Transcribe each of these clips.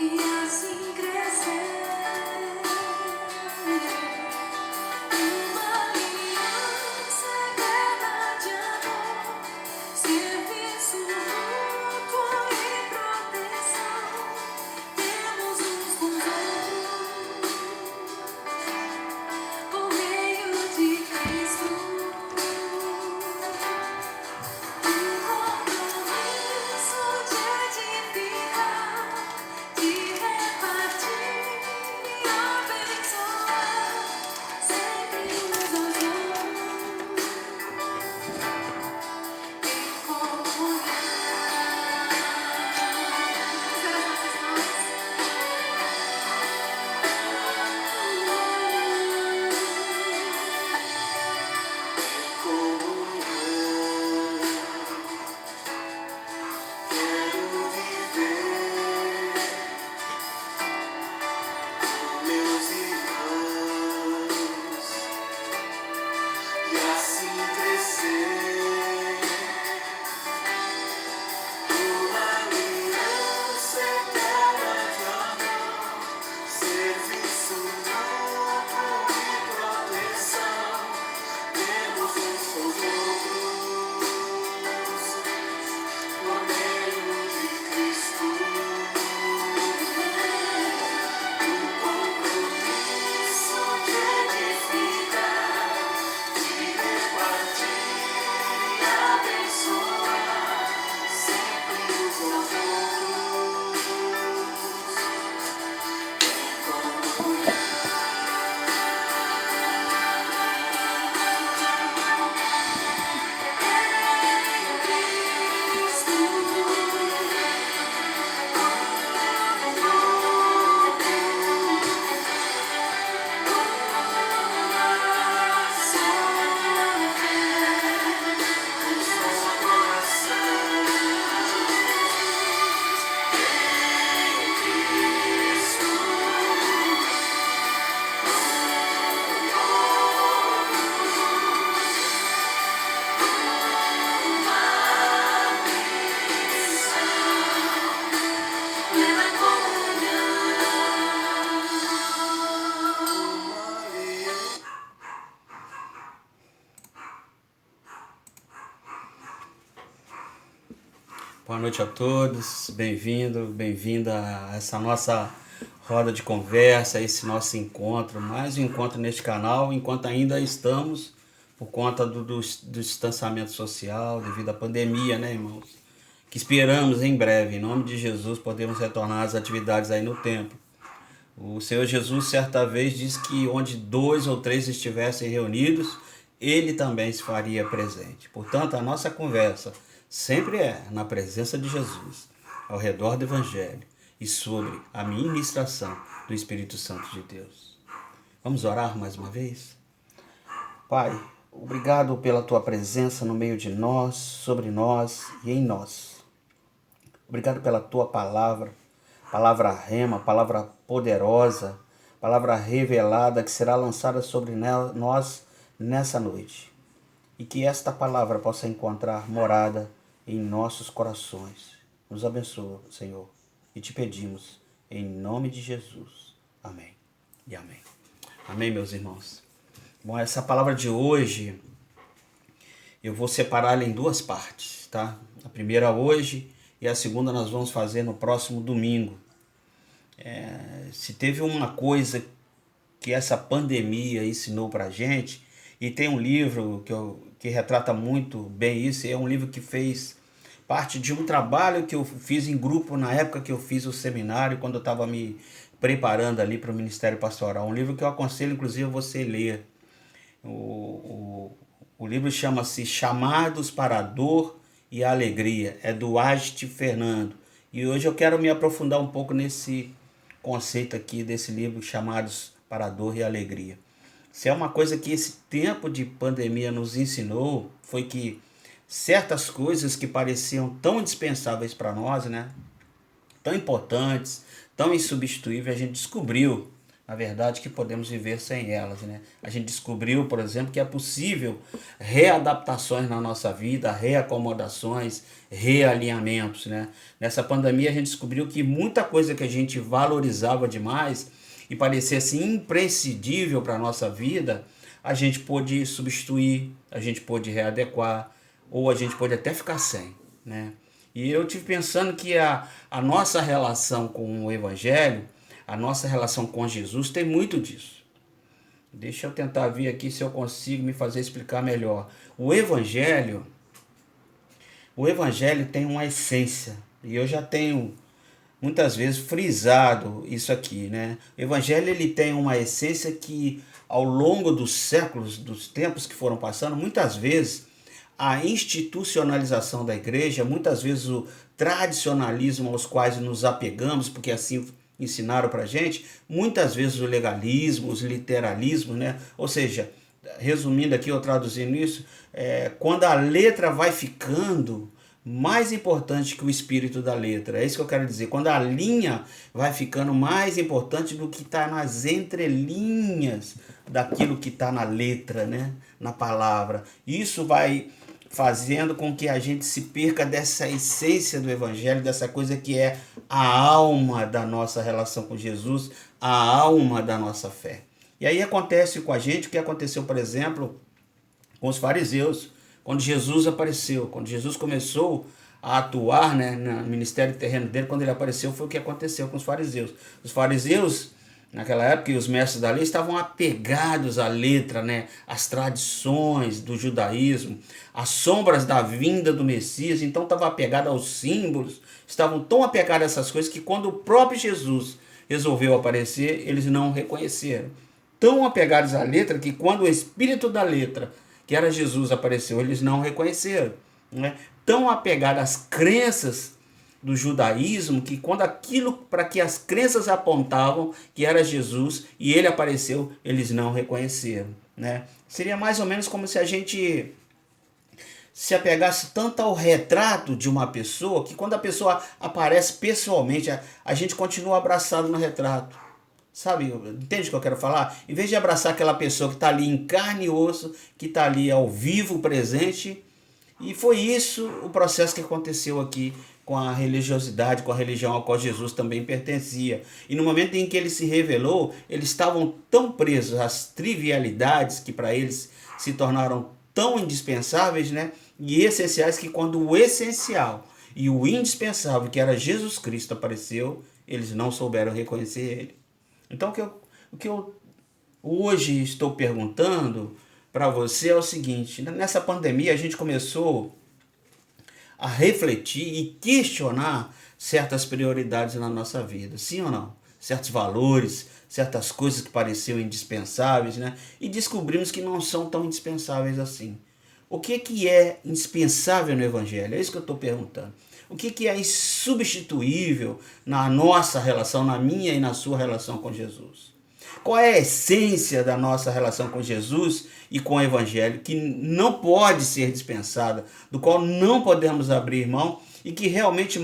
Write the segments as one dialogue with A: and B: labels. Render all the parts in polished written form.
A: e assim crescer. Uma aliança eterna de amor, serviço mútuo e proteção. Temos uns com os outros, por meio de Cristo. Um compromisso de edificar, de repartir e abençoar, sempre uns aos outros, em comunhão.
B: Quero viver com meus irmãos e assim crescer. Uma aliança eterna de amor, serviço mútuo e proteção. Temos uns com os outros, por meio de Cristo. Um compromisso de edificar, de repartir e abençoar, sempre uns aos outros, em comunhão.
C: Boa noite a todos, bem-vinda a essa nossa roda de conversa, a esse nosso encontro, mais um encontro neste canal, enquanto ainda estamos por conta do distanciamento social, devido à pandemia, né, irmãos? Que esperamos em breve, em nome de Jesus, podemos retornar às atividades aí no templo. O Senhor Jesus certa vez disse que onde 2 ou 3 estivessem reunidos, Ele também se faria presente. Portanto, a nossa conversa sempre é na presença de Jesus, ao redor do Evangelho e sobre a ministração do Espírito Santo de Deus. Vamos orar mais uma vez? Pai, obrigado pela Tua presença no meio de nós, sobre nós e em nós. Obrigado pela Tua palavra, palavra rema, palavra poderosa, palavra revelada que será lançada sobre nós nessa noite. E que esta palavra possa encontrar morada em nossos corações. Nos abençoa, Senhor, e te pedimos em nome de Jesus. Amém e amém. Amém, meus irmãos. Bom, essa palavra de hoje eu vou separá-la em 2 partes, tá? A primeira hoje e a segunda nós vamos fazer no próximo domingo. Se teve uma coisa que essa pandemia ensinou pra gente, e tem um livro que retrata muito bem isso, é um livro que fez parte de um trabalho que eu fiz em grupo na época que eu fiz o seminário, quando eu estava me preparando ali para o Ministério Pastoral. Um livro que eu aconselho, inclusive, você ler. O livro chama-se Chamados para a Dor e a Alegria, é do Agte Fernando. E hoje eu quero me aprofundar um pouco nesse conceito aqui desse livro, Chamados para a Dor e a Alegria. Se é uma coisa que esse tempo de pandemia nos ensinou, foi que certas coisas que pareciam tão indispensáveis para nós, né? Tão importantes, tão insubstituíveis, a gente descobriu na verdade, que podemos viver sem elas, né? A gente descobriu, por exemplo, que é possível readaptações na nossa vida, reacomodações, realinhamentos, né? Nessa pandemia a gente descobriu que muita coisa que a gente valorizava demais e parecia assim imprescindível para a nossa vida, a gente pôde substituir, a gente pôde readequar, ou a gente pôde até ficar sem, né? E eu tive pensando que a nossa relação com o Evangelho, a nossa relação com Jesus tem muito disso. Deixa eu tentar ver aqui se eu consigo me fazer explicar melhor. O Evangelho tem uma essência, e eu já tenho muitas vezes frisado isso aqui, né? O Evangelho ele tem uma essência que ao longo dos séculos, dos tempos que foram passando, muitas vezes a institucionalização da igreja, muitas vezes o tradicionalismo aos quais nos apegamos, porque assim ensinaram para gente, muitas vezes o legalismo, os literalismos, né? Ou seja, resumindo aqui ou traduzindo isso, quando a letra vai ficando mais importante que o espírito da letra. É isso que eu quero dizer. Quando a linha vai ficando mais importante do que está nas entrelinhas daquilo que está na letra, né? Na palavra. Isso vai fazendo com que a gente se perca dessa essência do Evangelho, dessa coisa que é a alma da nossa relação com Jesus, a alma da nossa fé. E aí acontece com a gente o que aconteceu, por exemplo, com os fariseus, quando Jesus apareceu, quando Jesus começou a atuar, né, no ministério terreno dele, quando ele apareceu, foi o que aconteceu com os fariseus. Os fariseus, naquela época, e os mestres da lei estavam apegados à letra, né, às tradições do judaísmo, às sombras da vinda do Messias, então estavam apegados aos símbolos, estavam tão apegados a essas coisas que quando o próprio Jesus resolveu aparecer, eles não o reconheceram. Tão apegados à letra que quando o espírito da letra, que era Jesus, apareceu, eles não o reconheceram, né? Tão apegados às crenças do judaísmo que quando aquilo para que as crenças apontavam que era Jesus e ele apareceu, eles não reconheceram, né? Seria mais ou menos como se a gente se apegasse tanto ao retrato de uma pessoa que quando a pessoa aparece pessoalmente, a gente continua abraçado no retrato. Sabe, entende o que eu quero falar? Em vez de abraçar aquela pessoa que está ali em carne e osso, que está ali ao vivo, presente. E foi isso o processo que aconteceu aqui com a religiosidade, com a religião a qual Jesus também pertencia. E no momento em que ele se revelou, eles estavam tão presos às trivialidades que para eles se tornaram tão indispensáveis, né? E essenciais que quando o essencial e o indispensável, que era Jesus Cristo, apareceu, eles não souberam reconhecer ele. Então o que eu hoje estou perguntando para você é o seguinte: nessa pandemia a gente começou a refletir e questionar certas prioridades na nossa vida, sim ou não? Certos valores, certas coisas que pareciam indispensáveis, né? E descobrimos que não são tão indispensáveis assim. O que é indispensável no Evangelho? É isso que eu estou perguntando. O que é insubstituível na nossa relação, na minha e na sua relação com Jesus? Qual é a essência da nossa relação com Jesus e com o Evangelho que não pode ser dispensada, do qual não podemos abrir mão e que realmente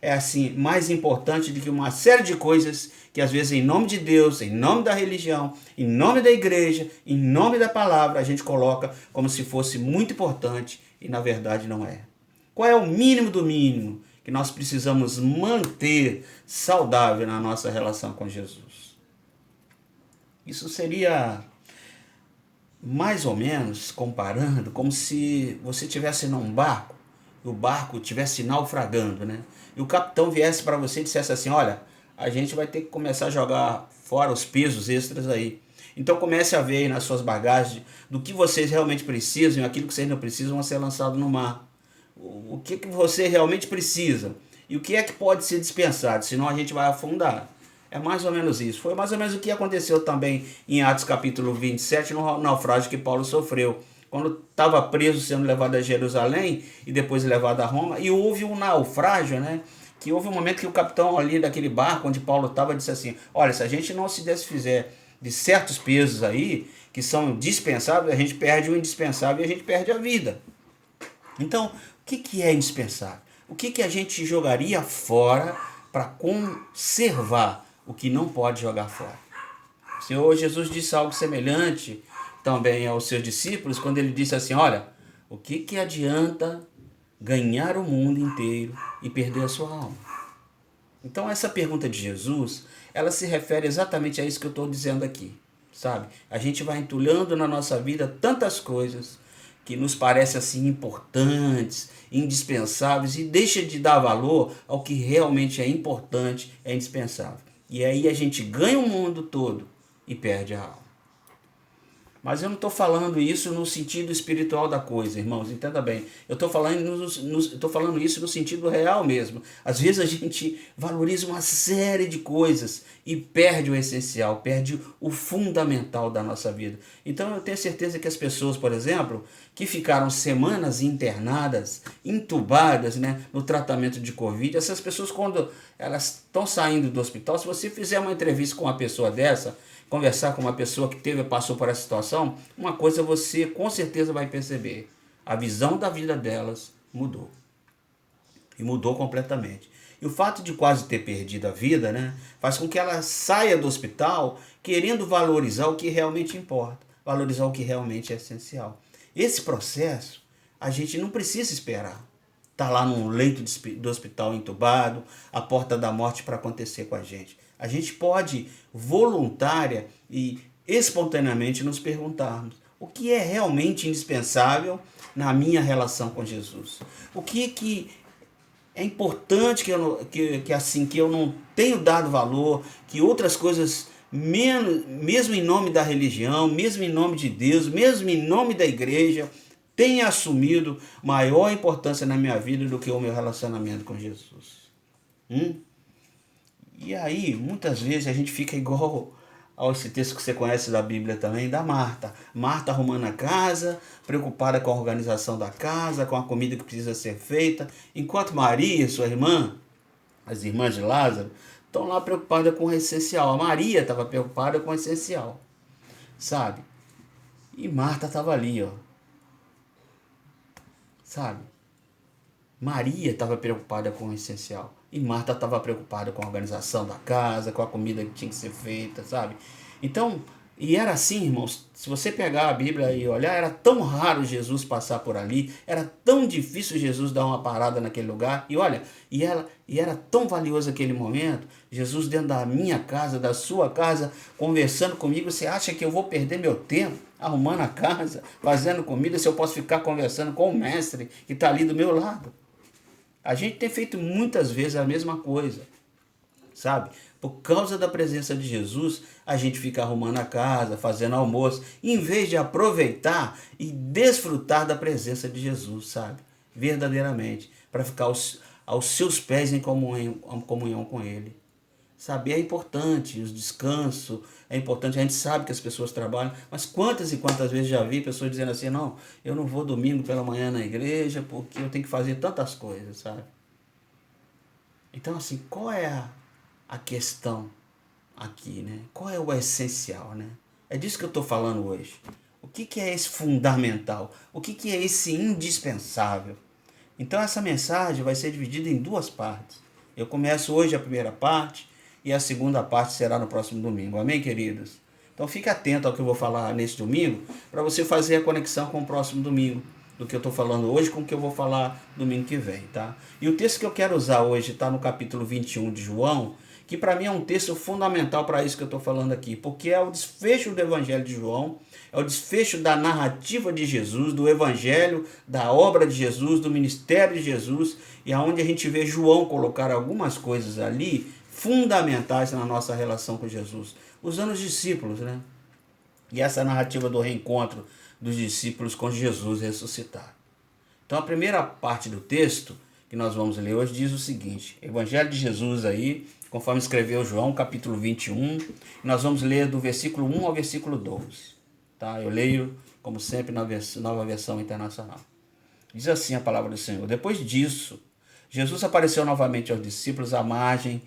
C: é assim, mais importante do que uma série de coisas que às vezes em nome de Deus, em nome da religião, em nome da igreja, em nome da palavra, a gente coloca como se fosse muito importante e na verdade não é. Qual é o mínimo do mínimo que nós precisamos manter saudável na nossa relação com Jesus? Isso seria mais ou menos comparando como se você estivesse num barco e o barco estivesse naufragando, né? E o capitão viesse para você e dissesse assim: olha, a gente vai ter que começar a jogar fora os pesos extras aí. Então comece a ver aí nas suas bagagens do que vocês realmente precisam e aquilo que vocês não precisam vão ser lançado no mar. O que você realmente precisa e o que é que pode ser dispensado, senão a gente vai afundar. É mais ou menos isso. Foi mais ou menos o que aconteceu também em Atos capítulo 27, no naufrágio que Paulo sofreu. Quando estava preso, sendo levado a Jerusalém e depois levado a Roma, e houve um naufrágio, né? Que houve um momento que o capitão ali daquele barco onde Paulo estava disse assim: olha, se a gente não se desfizer de certos pesos aí, que são dispensáveis, a gente perde o indispensável e a gente perde a vida. Então, o que é indispensável? O que a gente jogaria fora para conservar o que não pode jogar fora? O Senhor Jesus disse algo semelhante também aos seus discípulos, quando ele disse assim, olha, o que adianta ganhar o mundo inteiro e perder a sua alma? Então essa pergunta de Jesus, ela se refere exatamente a isso que eu estou dizendo aqui, sabe? A gente vai entulhando na nossa vida tantas coisas que nos parecem assim importantes, indispensáveis, e deixa de dar valor ao que realmente é importante, é indispensável. E aí a gente ganha o mundo todo e perde a alma. Mas eu não estou falando isso no sentido espiritual da coisa, irmãos, entenda bem. Eu estou falando isso no sentido real mesmo. Às vezes a gente valoriza uma série de coisas e perde o essencial, perde o fundamental da nossa vida. Então eu tenho certeza que as pessoas, por exemplo, que ficaram semanas internadas, entubadas, né, no tratamento de Covid, essas pessoas, quando elas estão saindo do hospital, se você fizer uma entrevista com uma pessoa dessa, conversar com uma pessoa que passou por essa situação, uma coisa você com certeza vai perceber: a visão da vida delas mudou. E mudou completamente. E o fato de quase ter perdido a vida, né, faz com que ela saia do hospital querendo valorizar o que realmente importa, valorizar o que realmente é essencial. Esse processo a gente não precisa esperar. Está lá num leito do hospital entubado, a porta da morte para acontecer com a gente. A gente pode, voluntária e espontaneamente, nos perguntarmos: o que é realmente indispensável na minha relação com Jesus? O que é importante que eu não tenho dado valor, que outras coisas, mesmo em nome da religião, mesmo em nome de Deus, mesmo em nome da igreja, tenha assumido maior importância na minha vida do que o meu relacionamento com Jesus. E aí, muitas vezes a gente fica igual a esse texto que você conhece da Bíblia também, da Marta. Marta arrumando a casa, preocupada com a organização da casa, com a comida que precisa ser feita, enquanto Maria, sua irmã, as irmãs de Lázaro, estão lá preocupadas com o essencial. A Maria estava preocupada com o essencial, sabe? E Marta estava ali, ó. Sabe? Maria estava preocupada com o essencial. E Marta estava preocupada com a organização da casa, com a comida que tinha que ser feita, sabe? Então, e era assim, irmãos, se você pegar a Bíblia e olhar, era tão raro Jesus passar por ali, era tão difícil Jesus dar uma parada naquele lugar, e olha, e era tão valioso aquele momento, Jesus dentro da minha casa, da sua casa, conversando comigo. Você acha que eu vou perder meu tempo arrumando a casa, fazendo comida, se eu posso ficar conversando com o mestre que está ali do meu lado? A gente tem feito muitas vezes a mesma coisa, sabe? Por causa da presença de Jesus, a gente fica arrumando a casa, fazendo almoço, em vez de aproveitar e desfrutar da presença de Jesus, sabe? Verdadeiramente, para ficar aos seus pés em comunhão com Ele. Sabe, é importante os descansos, é importante, a gente sabe que as pessoas trabalham, mas quantas e quantas vezes já vi pessoas dizendo assim: não, eu não vou domingo pela manhã na igreja porque eu tenho que fazer tantas coisas, sabe? Então, assim, qual é a questão aqui, né? Qual é o essencial, né? É disso que eu estou falando hoje. O que é esse fundamental? O que é esse indispensável? Então essa mensagem vai ser dividida em duas partes. Eu começo hoje a primeira parte e a segunda parte será no próximo domingo. Amém, queridos? Então fique atento ao que eu vou falar nesse domingo, para você fazer a conexão com o próximo domingo, do que eu estou falando hoje com o que eu vou falar domingo que vem, tá? E o texto que eu quero usar hoje está no capítulo 21 de João, que para mim é um texto fundamental para isso que eu estou falando aqui, porque é o desfecho do Evangelho de João, é o desfecho da narrativa de Jesus, do Evangelho, da obra de Jesus, do ministério de Jesus, e aonde a gente vê João colocar algumas coisas ali fundamentais na nossa relação com Jesus, usando os discípulos, né? E essa narrativa do reencontro dos discípulos com Jesus ressuscitado. Então a primeira parte do texto que nós vamos ler hoje diz o seguinte: Evangelho de Jesus aí, conforme escreveu João, capítulo 21, nós vamos ler do versículo 1 ao versículo 12. Tá? Eu leio, como sempre, na Nova Versão Internacional. Diz assim a palavra do Senhor: depois disso, Jesus apareceu novamente aos discípulos à margem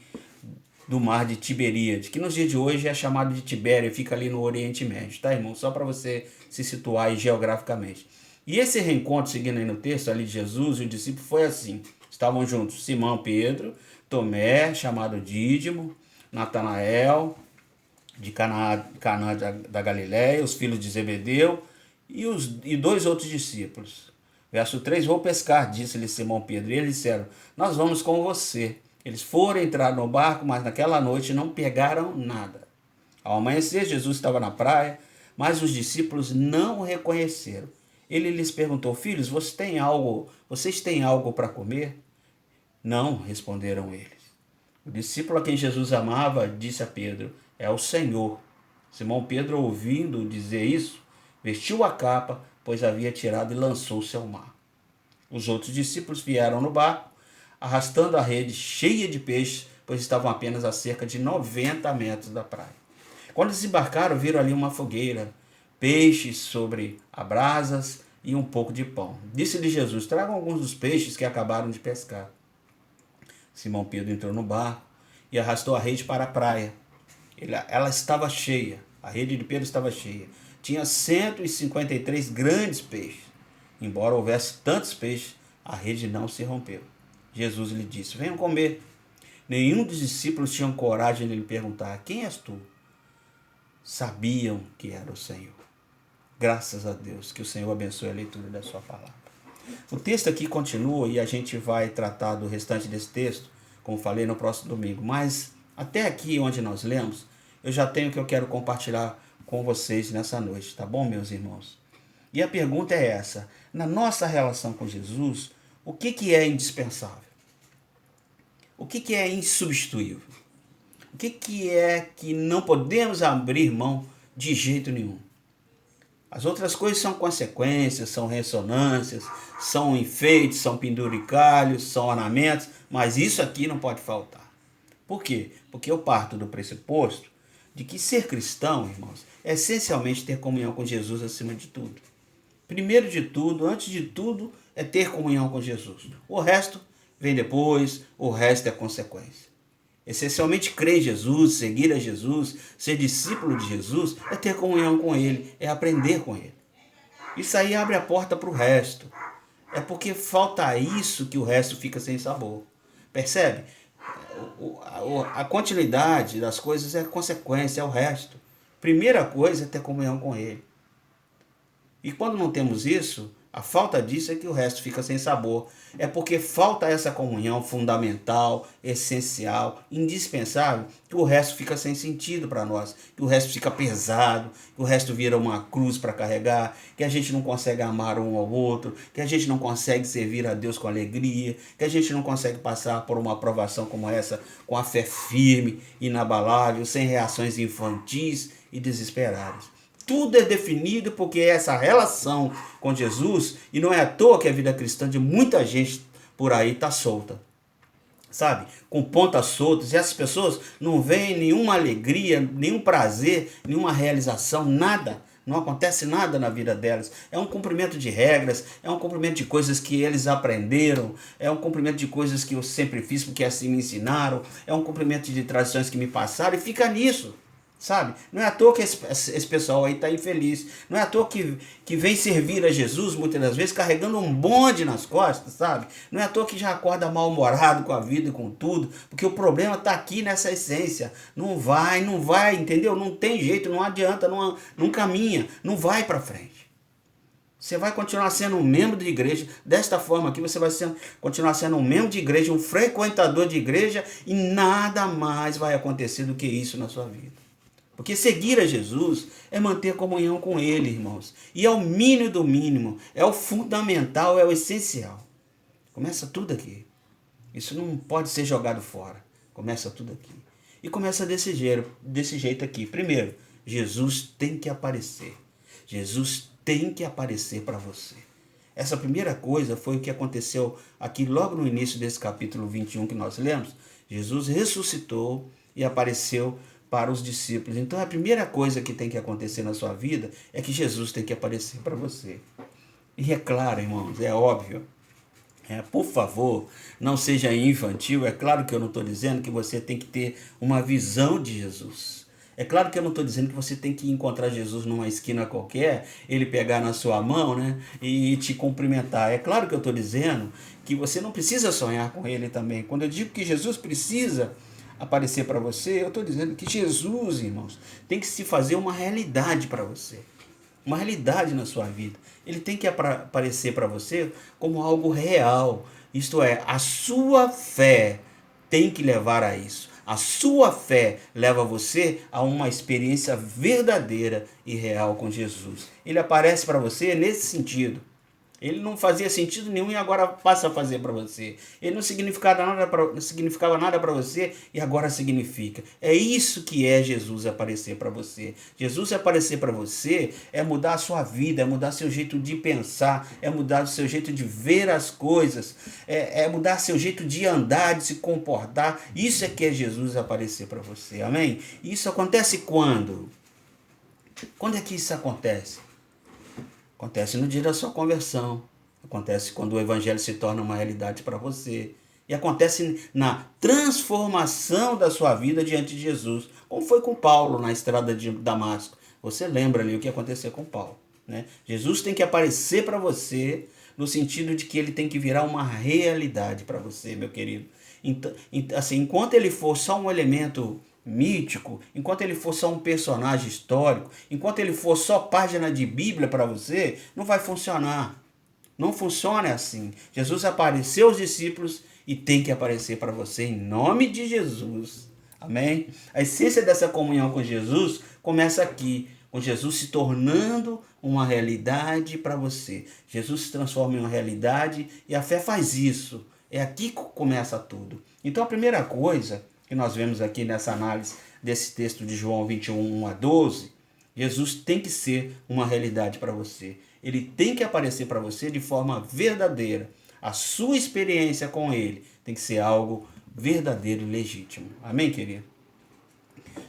C: do mar de Tiberíades, que nos dias de hoje é chamado de Tibério, fica ali no Oriente Médio, tá, irmão? Só para você se situar aí geograficamente. E esse reencontro, seguindo aí no texto, ali de Jesus e o discípulo, foi assim: estavam juntos Simão Pedro, Tomé, chamado Dídimo, Natanael, de Canaã da Galiléia, os filhos de Zebedeu e 2 outros discípulos. Verso 3, vou pescar, disse-lhe Simão Pedro. E eles disseram, nós vamos com você. Eles foram entrar no barco, mas naquela noite não pegaram nada. Ao amanhecer, Jesus estava na praia, mas os discípulos não o reconheceram. Ele lhes perguntou, filhos, vocês têm algo para comer? Não, responderam eles. O discípulo a quem Jesus amava disse a Pedro, é o Senhor. Simão Pedro, ouvindo dizer isso, vestiu a capa, pois havia tirado e lançou-se ao mar. Os outros discípulos vieram no barco, arrastando a rede cheia de peixes, pois estavam apenas a cerca de 90 metros da praia. Quando desembarcaram, viram ali uma fogueira, peixes sobre brasas e um pouco de pão. Disse-lhe Jesus, tragam alguns dos peixes que acabaram de pescar. Simão Pedro entrou no barco e arrastou a rede para a praia. Ela estava cheia, a rede de Pedro estava cheia. Tinha 153 grandes peixes. Embora houvesse tantos peixes, a rede não se rompeu. Jesus lhe disse, venham comer. Nenhum dos discípulos tinha coragem de lhe perguntar, quem és tu? Sabiam que era o Senhor. Graças a Deus, que o Senhor abençoe a leitura da sua palavra. O texto aqui continua e a gente vai tratar do restante desse texto, como falei, no próximo domingo. Mas até aqui onde nós lemos, eu já tenho o que eu quero compartilhar com vocês nessa noite, tá bom, meus irmãos? E a pergunta é essa, na nossa relação com Jesus, o que é indispensável? O que é insubstituível? O que é que não podemos abrir mão de jeito nenhum? As outras coisas são consequências, são ressonâncias, são enfeites, são penduricalhos, são ornamentos, mas isso aqui não pode faltar. Por quê? Porque eu parto do pressuposto de que ser cristão, irmãos, é essencialmente ter comunhão com Jesus acima de tudo. Primeiro de tudo, antes de tudo, é ter comunhão com Jesus. O resto vem depois, o resto é consequência. Essencialmente crer em Jesus, seguir a Jesus, ser discípulo de Jesus, é ter comunhão com Ele, é aprender com Ele. Isso aí abre a porta para o resto. É porque falta isso que o resto fica sem sabor. Percebe? A continuidade das coisas é a consequência, é o resto. Primeira coisa é ter comunhão com Ele. E quando não temos isso, a falta disso é que o resto fica sem sabor. É porque falta essa comunhão fundamental, essencial, indispensável, que o resto fica sem sentido para nós, que o resto fica pesado, que o resto vira uma cruz para carregar, que a gente não consegue amar um ao outro, que a gente não consegue servir a Deus com alegria, que a gente não consegue passar por uma aprovação como essa com a fé firme, inabalável, sem reações infantis e desesperadas. Tudo é definido porque essa relação com Jesus, e não é à toa que a vida cristã de muita gente por aí está solta, sabe? Com pontas soltas, e essas pessoas não veem nenhuma alegria, nenhum prazer, nenhuma realização, nada. Não acontece nada na vida delas. É um cumprimento de regras, é um cumprimento de coisas que eles aprenderam, é um cumprimento de coisas que eu sempre fiz porque assim me ensinaram, é um cumprimento de tradições que me passaram e fica nisso. Sabe? Não é à toa que esse pessoal aí está infeliz. Não é à toa que vem servir a Jesus muitas das vezes carregando um bonde nas costas, sabe? Não é à toa que já acorda mal-humorado com a vida e com tudo, porque o problema está aqui nessa essência. Não vai, entendeu? Não tem jeito, não adianta, não caminha, não vai para frente. Você vai continuar sendo um membro de igreja, desta forma aqui você vai continuar sendo um membro de igreja, um frequentador de igreja, e nada mais vai acontecer do que isso na sua vida. Porque seguir a Jesus é manter comunhão com Ele, irmãos. E é o mínimo do mínimo, é o fundamental, é o essencial. Começa tudo aqui. Isso não pode ser jogado fora. Começa tudo aqui. E começa desse jeito aqui. Primeiro, Jesus tem que aparecer. Jesus tem que aparecer para você. Essa primeira coisa foi o que aconteceu aqui logo no início desse capítulo 21 que nós lemos. Jesus ressuscitou e apareceu para os discípulos. Então a primeira coisa que tem que acontecer na sua vida é que Jesus tem que aparecer para você. E é claro, irmãos, é óbvio. Por favor, não seja infantil. É claro que eu não estou dizendo que você tem que ter uma visão de Jesus. É claro que eu não estou dizendo que você tem que encontrar Jesus numa esquina qualquer, ele pegar na sua mão, né, e te cumprimentar. É claro que eu estou dizendo que você não precisa sonhar com ele também. Quando eu digo que Jesus precisa aparecer para você, eu estou dizendo que Jesus, irmãos, tem que se fazer uma realidade para você. Uma realidade na sua vida. Ele tem que aparecer para você como algo real. Isto é, a sua fé tem que levar a isso. A sua fé leva você a uma experiência verdadeira e real com Jesus. Ele aparece para você nesse sentido. Ele não fazia sentido nenhum e agora passa a fazer para você. Ele não significava nada para você e agora significa. É isso que é Jesus aparecer para você. Jesus aparecer para você é mudar a sua vida, é mudar seu jeito de pensar, é mudar o seu jeito de ver as coisas, é mudar seu jeito de andar, de se comportar. Isso é que é Jesus aparecer para você. Amém? Isso acontece quando? Quando é que isso acontece? Acontece no dia da sua conversão. Acontece quando o evangelho se torna uma realidade para você. E acontece na transformação da sua vida diante de Jesus. Como foi com Paulo na estrada de Damasco. Você lembra ali o que aconteceu com Paulo, né? Jesus tem que aparecer para você no sentido de que ele tem que virar uma realidade para você, meu querido. Então, assim, enquanto ele for só um elemento mítico, enquanto ele for só um personagem histórico, enquanto ele for só página de Bíblia para você, não vai funcionar. Não funciona assim. Jesus apareceu aos discípulos e tem que aparecer para você em nome de Jesus. Amém? A essência dessa comunhão com Jesus começa aqui, com Jesus se tornando uma realidade para você. Jesus se transforma em uma realidade e a fé faz isso. É aqui que começa tudo. Então a primeira coisa que nós vemos aqui nessa análise desse texto de João 21, 1 a 12, Jesus tem que ser uma realidade para você. Ele tem que aparecer para você de forma verdadeira. A sua experiência com ele tem que ser algo verdadeiro e legítimo. Amém, querido?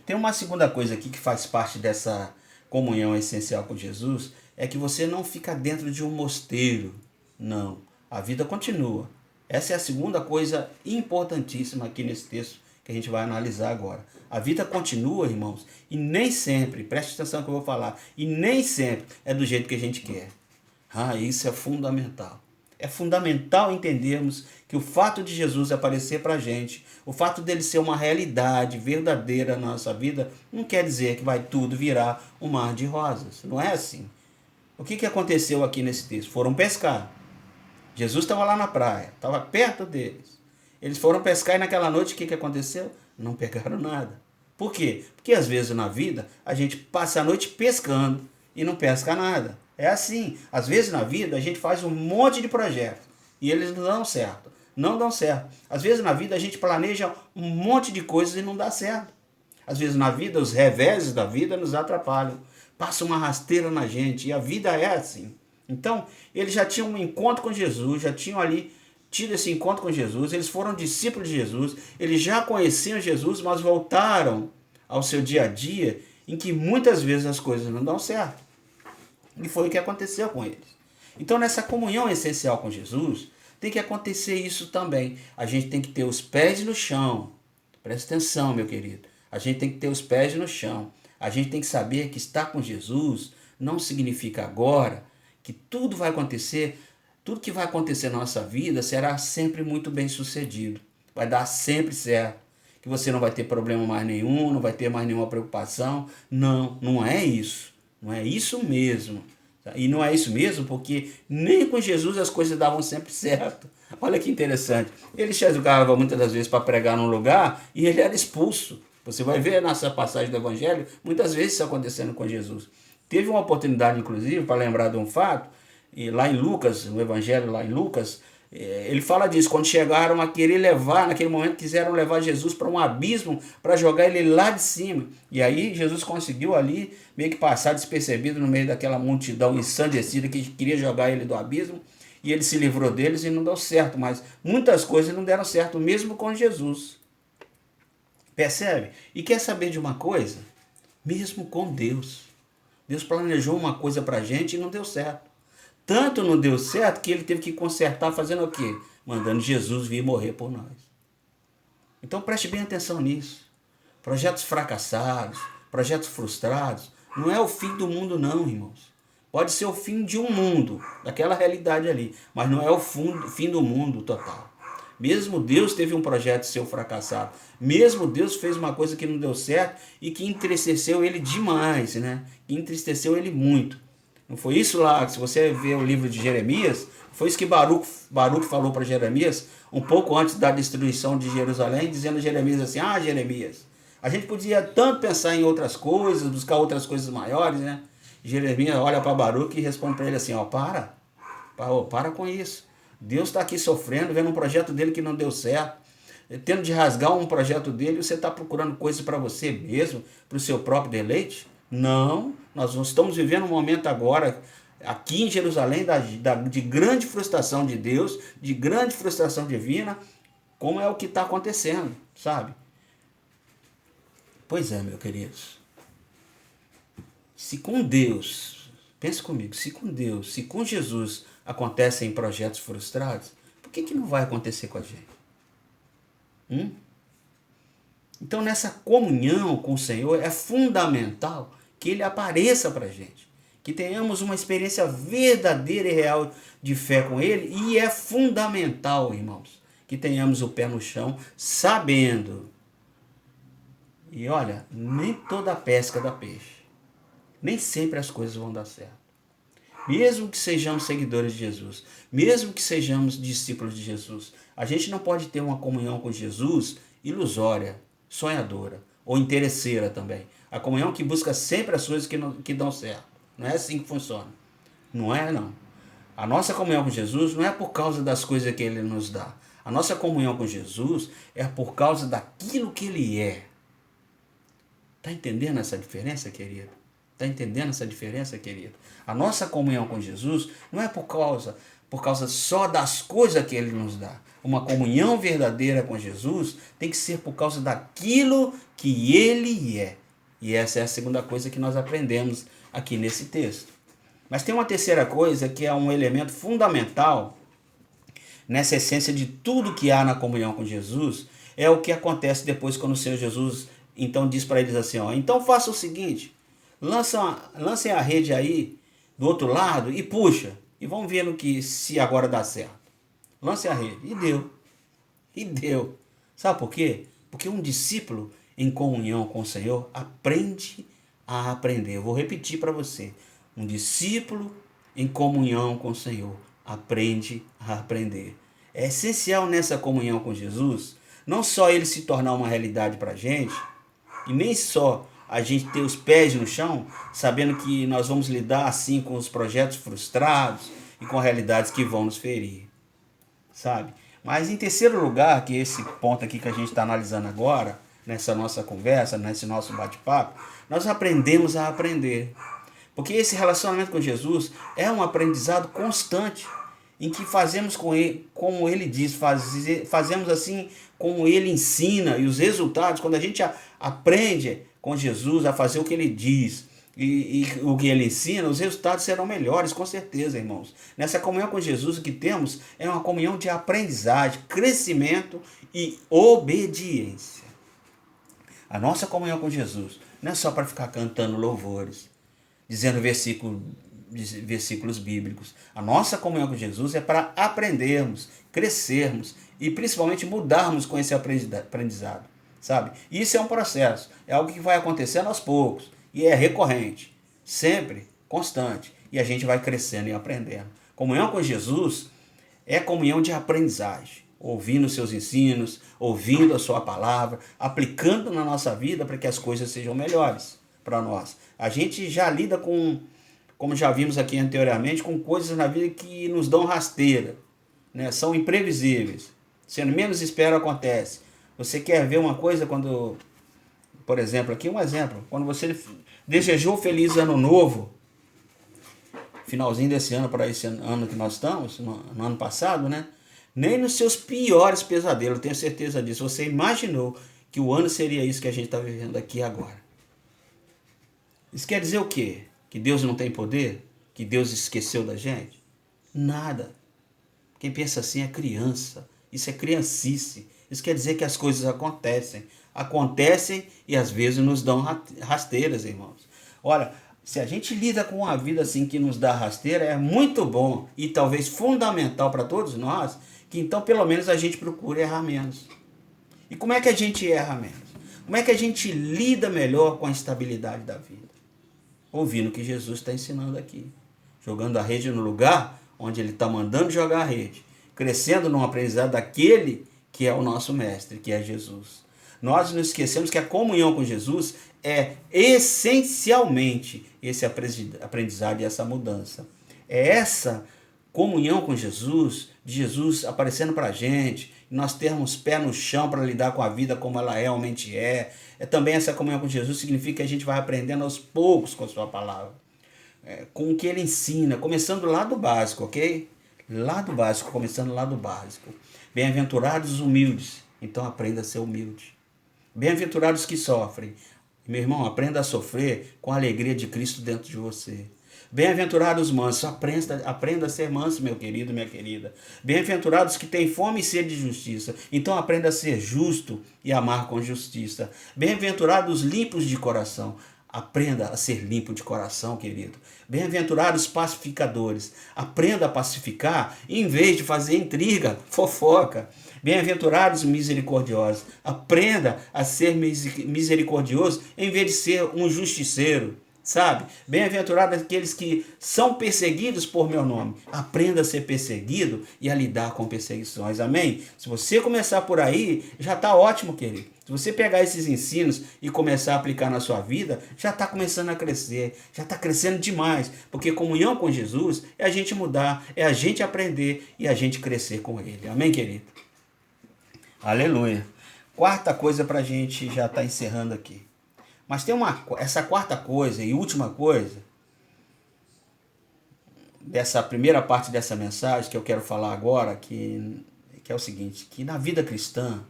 C: Tem uma segunda coisa aqui que faz parte dessa comunhão essencial com Jesus, é que você não fica dentro de um mosteiro. Não, a vida continua. Essa é a segunda coisa importantíssima aqui nesse texto que a gente vai analisar agora. A vida continua, irmãos, e nem sempre, preste atenção no que eu vou falar, e nem sempre é do jeito que a gente quer. Isso é fundamental. É fundamental entendermos que o fato de Jesus aparecer para a gente, o fato dele ser uma realidade verdadeira na nossa vida, não quer dizer que vai tudo virar um mar de rosas. Não é assim. O que aconteceu aqui nesse texto? Foram pescar. Jesus estava lá na praia, estava perto deles. Eles foram pescar e naquela noite o que aconteceu? Não pegaram nada. Por quê? Porque às vezes na vida a gente passa a noite pescando e não pesca nada. É assim. Às vezes na vida a gente faz um monte de projetos e eles não dão certo. Não dão certo. Às vezes na vida a gente planeja um monte de coisas e não dá certo. Às vezes na vida os reveses da vida nos atrapalham. Passa uma rasteira na gente e a vida é assim. Então eles já tinham um encontro com Jesus, já tinham ali tido esse encontro com Jesus, eles foram discípulos de Jesus, eles já conheciam Jesus, mas voltaram ao seu dia a dia, em que muitas vezes as coisas não dão certo. E foi o que aconteceu com eles. Então nessa comunhão essencial com Jesus, tem que acontecer isso também. A gente tem que ter os pés no chão. Presta atenção, meu querido. A gente tem que ter os pés no chão. A gente tem que saber que estar com Jesus não significa agora que tudo vai acontecer. Tudo que vai acontecer na nossa vida será sempre muito bem sucedido. Vai dar sempre certo. Que você não vai ter problema mais nenhum, não vai ter mais nenhuma preocupação. Não, não é isso. Não é isso mesmo. E não é isso mesmo porque nem com Jesus as coisas davam sempre certo. Olha que interessante. Ele chegava muitas das vezes para pregar num lugar e ele era expulso. Você vai ver nessa passagem do Evangelho, muitas vezes isso acontecendo com Jesus. Teve uma oportunidade, inclusive, para lembrar de um fato, e lá em Lucas, no Evangelho lá em Lucas, ele fala disso, quando chegaram a querer levar, naquele momento quiseram levar Jesus para um abismo, para jogar ele lá de cima. E aí Jesus conseguiu ali meio que passar despercebido no meio daquela multidão ensandecida que queria jogar ele do abismo, e ele se livrou deles e não deu certo, mas muitas coisas não deram certo, mesmo com Jesus. Percebe? E quer saber de uma coisa? Mesmo com Deus. Deus planejou uma coisa para a gente e não deu certo. Tanto não deu certo que ele teve que consertar fazendo o quê? Mandando Jesus vir morrer por nós. Então preste bem atenção nisso. Projetos fracassados, projetos frustrados, não é o fim do mundo não, irmãos. Pode ser o fim de um mundo, daquela realidade ali, mas não é o fim do mundo total. Mesmo Deus teve um projeto seu fracassado. Mesmo Deus fez uma coisa que não deu certo e que entristeceu ele demais, né? Que entristeceu ele muito. Não foi isso lá, se você ver o livro de Jeremias, foi isso que Baruque falou para Jeremias, um pouco antes da destruição de Jerusalém, dizendo a Jeremias assim, Jeremias, a gente podia tanto pensar em outras coisas, buscar outras coisas maiores, né? Jeremias olha para Baruque e responde para ele assim, para com isso. Deus está aqui sofrendo, vendo um projeto dele que não deu certo, tendo de rasgar um projeto dele, você está procurando coisas para você mesmo, para o seu próprio deleite? Não, nós estamos vivendo um momento agora, aqui em Jerusalém, de grande frustração de Deus, de grande frustração divina, como é o que está acontecendo, sabe? Pois é, meus queridos. Se com Deus, pense comigo, se com Deus, se com Jesus acontecem projetos frustrados, por que não vai acontecer com a gente? Então, nessa comunhão com o Senhor, é fundamental que Ele apareça para a gente. Que tenhamos uma experiência verdadeira e real de fé com Ele. E é fundamental, irmãos, que tenhamos o pé no chão, sabendo. E olha, nem toda pesca dá peixe. Nem sempre as coisas vão dar certo. Mesmo que sejamos seguidores de Jesus, mesmo que sejamos discípulos de Jesus, a gente não pode ter uma comunhão com Jesus ilusória, sonhadora ou interesseira também. A comunhão que busca sempre as coisas que dão certo. Não é assim que funciona. Não é, não. A nossa comunhão com Jesus não é por causa das coisas que Ele nos dá. A nossa comunhão com Jesus é por causa daquilo que Ele é. Está entendendo essa diferença, querido? Está entendendo essa diferença, querido? A nossa comunhão com Jesus não é por causa só das coisas que Ele nos dá. Uma comunhão verdadeira com Jesus tem que ser por causa daquilo que Ele é. E essa é a segunda coisa que nós aprendemos aqui nesse texto. Mas tem uma terceira coisa que é um elemento fundamental nessa essência de tudo que há na comunhão com Jesus, é o que acontece depois quando o Senhor Jesus então diz para eles assim, então faça o seguinte, lancem a rede aí do outro lado e puxa, e vamos ver se agora dá certo. Lance a rede. E deu. Sabe por quê? Porque um discípulo em comunhão com o Senhor aprende a aprender. Eu vou repetir para você. Um discípulo em comunhão com o Senhor aprende a aprender. É essencial nessa comunhão com Jesus, não só Ele se tornar uma realidade para a gente, e nem só a gente ter os pés no chão, sabendo que nós vamos lidar assim com os projetos frustrados e com realidades que vão nos ferir, sabe? Mas em terceiro lugar, que é esse ponto aqui que a gente está analisando agora, nessa nossa conversa, nesse nosso bate-papo, nós aprendemos a aprender. Porque esse relacionamento com Jesus é um aprendizado constante, em que fazemos com ele, como Ele diz, fazemos assim como Ele ensina, e os resultados, quando a gente aprende com Jesus a fazer o que Ele diz e o que Ele ensina, os resultados serão melhores, com certeza, irmãos. Nessa comunhão com Jesus, o que temos é uma comunhão de aprendizagem, crescimento e obediência. A nossa comunhão com Jesus não é só para ficar cantando louvores, dizendo versículos bíblicos. A nossa comunhão com Jesus é para aprendermos, crescermos e principalmente mudarmos com esse aprendizado, sabe? Isso é um processo, é algo que vai acontecendo aos poucos e é recorrente, sempre, constante, e a gente vai crescendo e aprendendo. Comunhão com Jesus é comunhão de aprendizagem, ouvindo os seus ensinos, ouvindo a sua palavra, aplicando na nossa vida para que as coisas sejam melhores para nós. A gente já lida com, como já vimos aqui anteriormente, com coisas na vida que nos dão rasteira, né? São imprevisíveis. Sendo menos espera, acontece. Você quer ver uma coisa quando, por exemplo, aqui um exemplo, quando você desejou feliz ano novo, finalzinho desse ano para esse ano que nós estamos, no ano passado, né? Nem nos seus piores pesadelos, eu tenho certeza disso, você imaginou que o ano seria isso que a gente está vivendo aqui agora. Isso quer dizer o quê? Que Deus não tem poder? Que Deus esqueceu da gente? Nada. Quem pensa assim é criança. Isso é criancice. Isso quer dizer que as coisas acontecem. Acontecem e às vezes nos dão rasteiras, irmãos. Olha, se a gente lida com uma vida assim que nos dá rasteira, é muito bom e talvez fundamental para todos nós que então pelo menos a gente procure errar menos. E como é que a gente erra menos? Como é que a gente lida melhor com a instabilidade da vida? Ouvindo o que Jesus está ensinando aqui. Jogando a rede no lugar onde ele está mandando jogar a rede. Crescendo num aprendizado daquele que é o nosso mestre, que é Jesus. Nós não esquecemos que a comunhão com Jesus é essencialmente esse aprendizado e essa mudança. É essa comunhão com Jesus, de Jesus aparecendo para a gente, nós termos pé no chão para lidar com a vida como ela realmente é. Também essa comunhão com Jesus significa que a gente vai aprendendo aos poucos com a sua palavra, com o que ele ensina, começando lá do básico, ok? Lá do básico, começando lá do básico. Bem-aventurados os humildes, então aprenda a ser humilde. Bem-aventurados que sofrem, meu irmão, aprenda a sofrer com a alegria de Cristo dentro de você. Bem-aventurados os mansos, aprenda a ser manso, meu querido, minha querida. Bem-aventurados que têm fome e sede de justiça, então aprenda a ser justo e amar com justiça. Bem-aventurados os limpos de coração, aprenda a ser limpo de coração, querido. Bem-aventurados os pacificadores, aprenda a pacificar em vez de fazer intriga, fofoca. Bem-aventurados misericordiosos, aprenda a ser misericordioso em vez de ser um justiceiro. Sabe? Bem-aventurados aqueles que são perseguidos por meu nome. Aprenda a ser perseguido e a lidar com perseguições. Amém? Se você começar por aí, já está ótimo, querido. Se você pegar esses ensinos e começar a aplicar na sua vida, já está começando a crescer. Já está crescendo demais. Porque comunhão com Jesus é a gente mudar, é a gente aprender e a gente crescer com Ele. Amém, querido? Aleluia. Quarta coisa para a gente já estar encerrando aqui. Mas tem essa quarta coisa e última coisa dessa primeira parte dessa mensagem que eu quero falar agora, que é o seguinte, que na vida cristã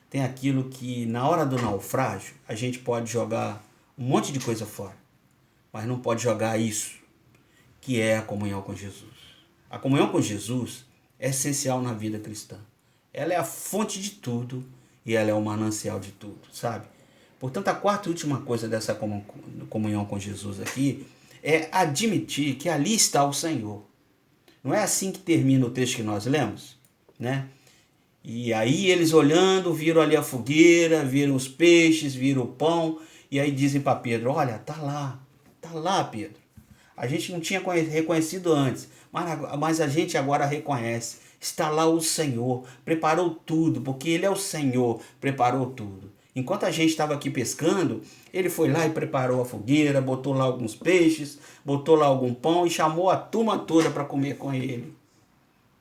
C: tem aquilo que na hora do naufrágio a gente pode jogar um monte de coisa fora, mas não pode jogar isso, que é a comunhão com Jesus. A comunhão com Jesus é essencial na vida cristã. Ela é a fonte de tudo e ela é o manancial de tudo, sabe? Portanto, a quarta e última coisa dessa comunhão com Jesus aqui é admitir que ali está o Senhor. Não é assim que termina o texto que nós lemos, né? E aí eles olhando, viram ali a fogueira, viram os peixes, viram o pão, e aí dizem para Pedro, olha, tá lá, Pedro. A gente não tinha reconhecido antes, mas a gente agora reconhece. Está lá o Senhor, preparou tudo, porque Ele é o Senhor, preparou tudo. Enquanto a gente estava aqui pescando, ele foi lá e preparou a fogueira, botou lá alguns peixes, botou lá algum pão e chamou a turma toda para comer com ele.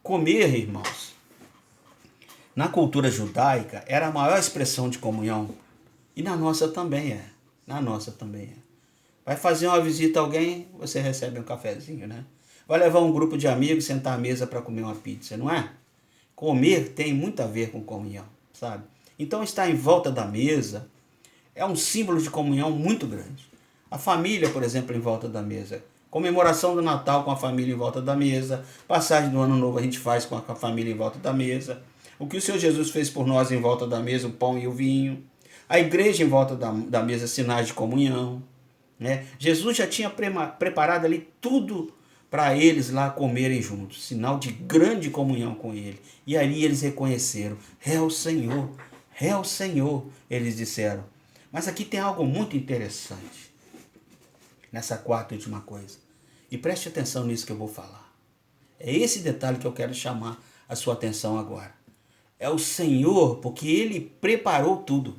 C: Comer, irmãos, na cultura judaica era a maior expressão de comunhão. E na nossa também é. Vai fazer uma visita a alguém, você recebe um cafezinho, né? Vai levar um grupo de amigos, sentar à mesa para comer uma pizza, não é? Comer tem muito a ver com comunhão, sabe? Então estar em volta da mesa é um símbolo de comunhão muito grande. A família, por exemplo, em volta da mesa. Comemoração do Natal com a família em volta da mesa. Passagem do Ano Novo a gente faz com a família em volta da mesa. O que o Senhor Jesus fez por nós em volta da mesa, o pão e o vinho. A igreja em volta da mesa, sinais de comunhão. Né? Jesus já tinha preparado ali tudo para eles lá comerem juntos. Sinal de grande comunhão com Ele. E ali eles reconheceram, é o Senhor, eles disseram. Mas aqui tem algo muito interessante, nessa quarta e última coisa. E preste atenção nisso que eu vou falar. É esse detalhe que eu quero chamar a sua atenção agora. É o Senhor, porque Ele preparou tudo.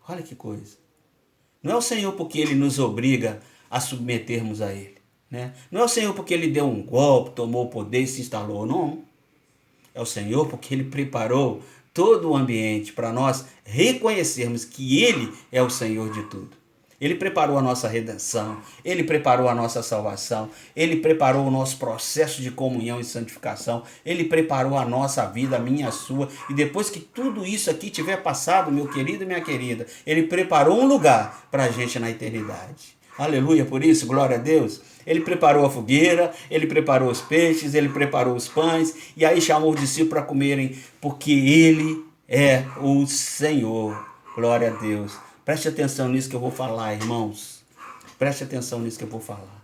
C: Olha que coisa. Não é o Senhor porque Ele nos obriga a submetermos a Ele. Né? Não é o Senhor porque Ele deu um golpe, tomou o poder e se instalou, não. É o Senhor porque Ele preparou todo o ambiente para nós reconhecermos que Ele é o Senhor de tudo. Ele preparou a nossa redenção, Ele preparou a nossa salvação, Ele preparou o nosso processo de comunhão e santificação, Ele preparou a nossa vida, a minha, a sua, e depois que tudo isso aqui tiver passado, meu querido e minha querida, Ele preparou um lugar para a gente na eternidade. Aleluia, por isso, glória a Deus. Ele preparou a fogueira, Ele preparou os peixes, Ele preparou os pães, e aí chamou os discípulos para comerem, porque Ele é o Senhor. Glória a Deus. Preste atenção nisso que eu vou falar, irmãos. Preste atenção nisso que eu vou falar.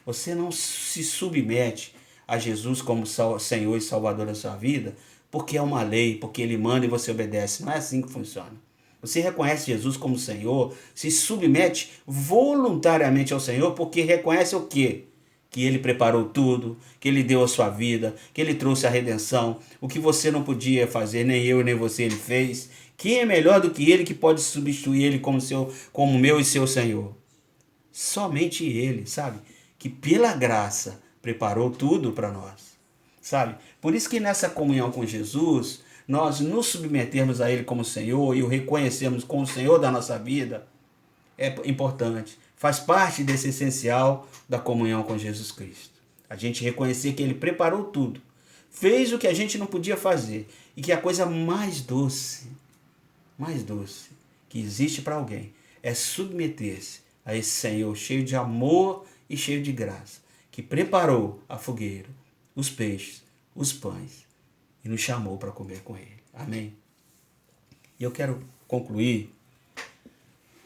C: Você não se submete a Jesus como Senhor e Salvador da sua vida, porque é uma lei, porque Ele manda e você obedece. Não é assim que funciona. Você reconhece Jesus como Senhor, se submete voluntariamente ao Senhor, porque reconhece o quê? Que Ele preparou tudo, que Ele deu a sua vida, que Ele trouxe a redenção, o que você não podia fazer, nem eu nem você Ele fez. Quem é melhor do que Ele que pode substituir Ele como meu e seu Senhor? Somente Ele, sabe? Que pela graça preparou tudo para nós, sabe? Por isso que nessa comunhão com Jesus, nós nos submetermos a Ele como Senhor e o reconhecermos como Senhor da nossa vida é importante. Faz parte desse essencial da comunhão com Jesus Cristo. A gente reconhecer que Ele preparou tudo, fez o que a gente não podia fazer e que a coisa mais doce que existe para alguém é submeter-se a esse Senhor cheio de amor e cheio de graça, que preparou a fogueira, os peixes, os pães e nos chamou para comer com Ele. Amém? E eu quero concluir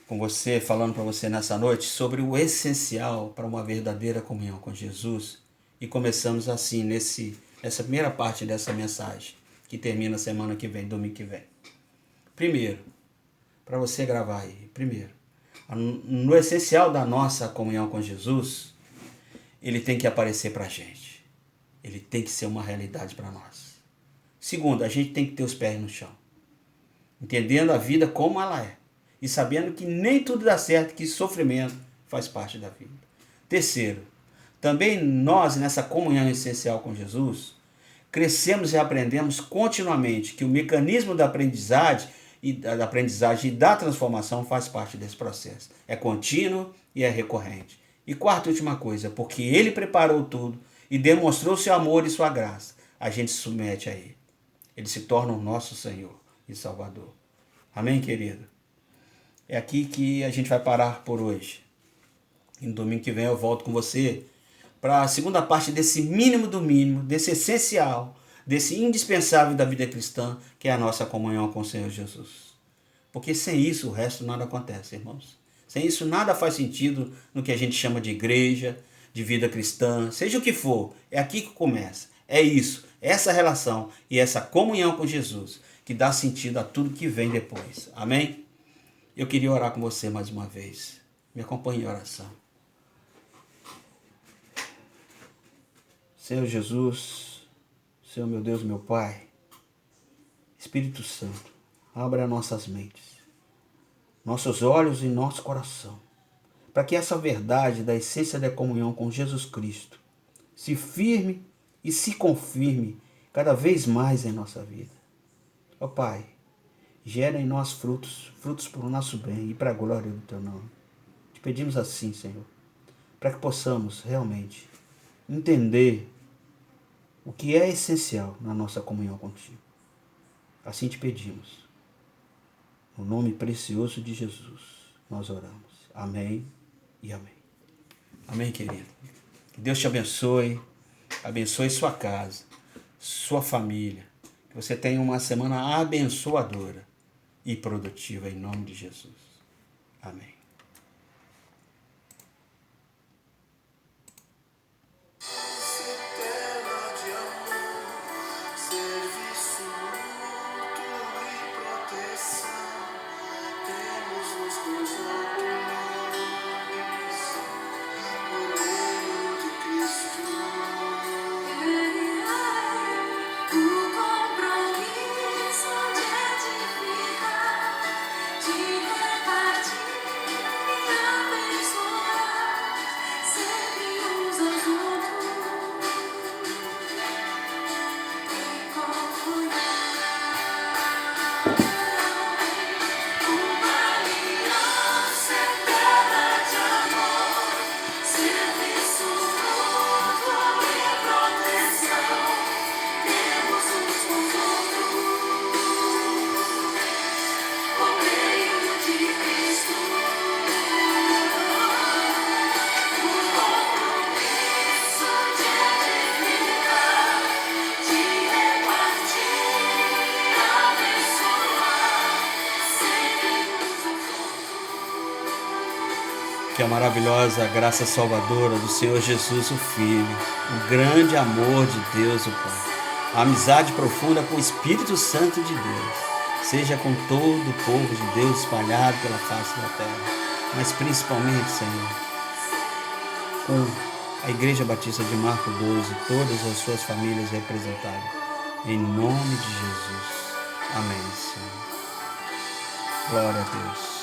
C: com você, falando para você nessa noite sobre o essencial para uma verdadeira comunhão com Jesus. E começamos assim nessa primeira parte dessa mensagem, que termina semana que vem, domingo que vem. Primeiro, para você gravar aí, primeiro, no essencial da nossa comunhão com Jesus, Ele tem que aparecer para a gente. Ele tem que ser uma realidade para nós. Segundo, a gente tem que ter os pés no chão, entendendo a vida como ela é e sabendo que nem tudo dá certo, que sofrimento faz parte da vida. Terceiro, também nós, nessa comunhão essencial com Jesus, crescemos e aprendemos continuamente que o mecanismo da aprendizagem e da transformação faz parte desse processo. É contínuo e é recorrente. E quarta e última coisa, porque Ele preparou tudo e demonstrou seu amor e sua graça, a gente se submete a Ele. Ele se torna o nosso Senhor e Salvador. Amém, querido? É aqui que a gente vai parar por hoje. E no domingo que vem eu volto com você para a segunda parte desse mínimo do mínimo, desse essencial, desse indispensável da vida cristã, que é a nossa comunhão com o Senhor Jesus. Porque sem isso o resto nada acontece, irmãos. Sem isso nada faz sentido no que a gente chama de igreja, de vida cristã, seja o que for. É aqui que começa. É isso, essa relação e essa comunhão com Jesus que dá sentido a tudo que vem depois. Amém? Eu queria orar com você mais uma vez. Me acompanhe em oração. Senhor Jesus, Senhor meu Deus, meu Pai, Espírito Santo, abra nossas mentes, nossos olhos e nosso coração, para que essa verdade da essência da comunhão com Jesus Cristo se firme e se confirme cada vez mais em nossa vida. Ó Pai, gera em nós frutos para o nosso bem e para a glória do Teu nome. Te pedimos assim, Senhor, para que possamos realmente entender o que é essencial na nossa comunhão contigo. Assim te pedimos. No nome precioso de Jesus, nós oramos. Amém e amém. Amém, querido. Que Deus te abençoe, abençoe sua casa, sua família. Que você tenha uma semana abençoadora e produtiva em nome de Jesus. Amém.
B: Eterna de amor, serviço mútuo e proteção, temos nos teus olhos, no reino de Cristo.
A: O compromisso de edificar, de repartir
C: que a maravilhosa graça salvadora do Senhor Jesus, o Filho, o grande amor de Deus, o Pai, a amizade profunda com o Espírito Santo de Deus, seja com todo o povo de Deus espalhado pela face da terra, mas principalmente, Senhor, com a Igreja Batista de Marco 12 e todas as suas famílias representadas. Em nome de Jesus. Amém, Senhor. Glória a Deus.